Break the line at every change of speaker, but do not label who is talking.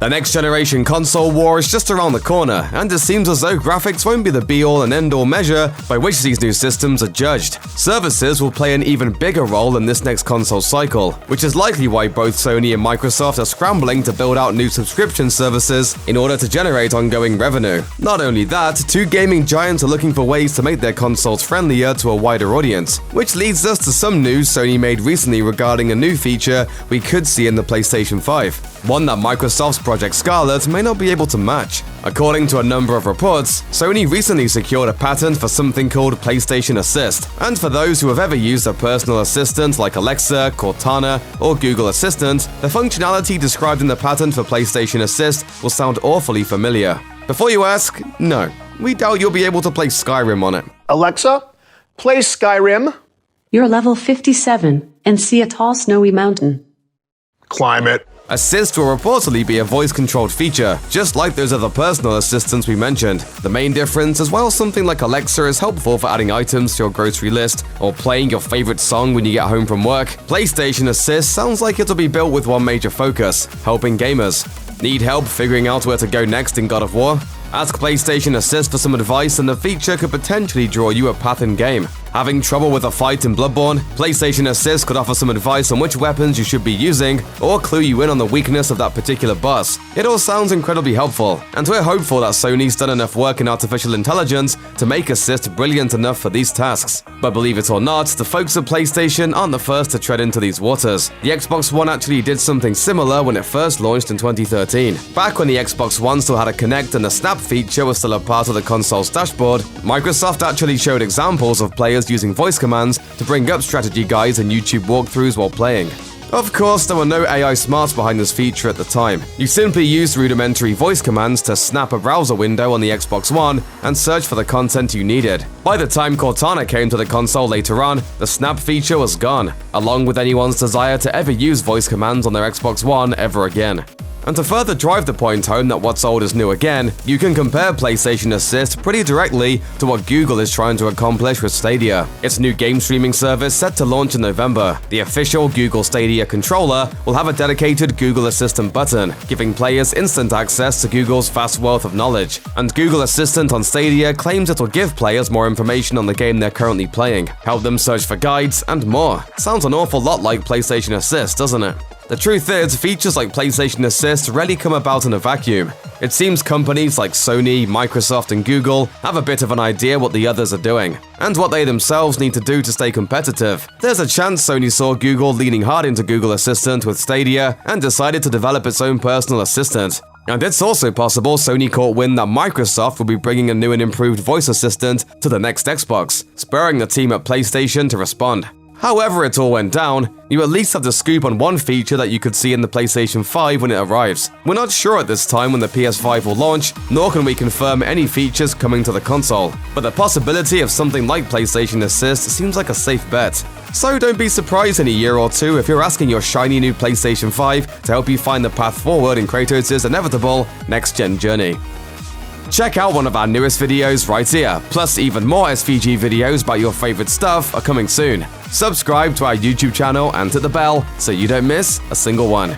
The next-generation console war is just around the corner, and it seems as though graphics won't be the be-all and end-all measure by which these new systems are judged. Services will play an even bigger role in this next console cycle, which is likely why both Sony and Microsoft are scrambling to build out new subscription services in order to generate ongoing revenue. Not only that, two gaming giants are looking for ways to make their consoles friendlier to a wider audience, which leads us to some news Sony made recently regarding a new feature we could see in the PlayStation 5, one that Microsoft's Project Scarlet may not be able to match. According to a number of reports, Sony recently secured a patent for something called PlayStation Assist, and for those who have ever used a personal assistant like Alexa, Cortana, or Google Assistant, the functionality described in the patent for PlayStation Assist will sound awfully familiar. Before you ask, no, we doubt you'll be able to play Skyrim on it.
Alexa, play Skyrim.
You're level 57 and see a tall snowy mountain.
Climb it.
Assist will reportedly be a voice-controlled feature, just like those other personal assistants we mentioned. The main difference is while something like Alexa is helpful for adding items to your grocery list or playing your favorite song when you get home from work, PlayStation Assist sounds like it'll be built with one major focus: helping gamers. Need help figuring out where to go next in God of War? Ask PlayStation Assist for some advice and the feature could potentially draw you a path in-game. Having trouble with a fight in Bloodborne? PlayStation Assist could offer some advice on which weapons you should be using, or clue you in on the weakness of that particular boss. It all sounds incredibly helpful, and we're hopeful that Sony's done enough work in artificial intelligence to make Assist brilliant enough for these tasks. But believe it or not, the folks at PlayStation aren't the first to tread into these waters. The Xbox One actually did something similar when it first launched in 2013. Back when the Xbox One still had a Kinect and the Snap feature was still a part of the console's dashboard, Microsoft actually showed examples of players using voice commands to bring up strategy guides and YouTube walkthroughs while playing. Of course, there were no AI smarts behind this feature at the time. You simply used rudimentary voice commands to snap a browser window on the Xbox One and search for the content you needed. By the time Cortana came to the console later on, the snap feature was gone, along with anyone's desire to ever use voice commands on their Xbox One ever again. And to further drive the point home that what's old is new again, you can compare PlayStation Assist pretty directly to what Google is trying to accomplish with Stadia. Its new game streaming service set to launch in November. The official Google Stadia controller will have a dedicated Google Assistant button, giving players instant access to Google's vast wealth of knowledge. And Google Assistant on Stadia claims it will give players more information on the game they're currently playing, help them search for guides, and more. Sounds an awful lot like PlayStation Assist, doesn't it? The truth is, features like PlayStation Assist rarely come about in a vacuum. It seems companies like Sony, Microsoft, and Google have a bit of an idea what the others are doing, and what they themselves need to do to stay competitive. There's a chance Sony saw Google leaning hard into Google Assistant with Stadia and decided to develop its own personal assistant. And it's also possible Sony caught wind that Microsoft will be bringing a new and improved voice assistant to the next Xbox, spurring the team at PlayStation to respond. However it all went down, you at least have the scoop on one feature that you could see in the PlayStation 5 when it arrives. We're not sure at this time when the PS5 will launch, nor can we confirm any features coming to the console, but the possibility of something like PlayStation Assist seems like a safe bet. So don't be surprised in a year or two if you're asking your shiny new PlayStation 5 to help you find the path forward in Kratos' inevitable next-gen journey. Check out one of our newest videos right here, plus even more SVG videos about your favorite stuff are coming soon. Subscribe to our YouTube channel and hit the bell so you don't miss a single one.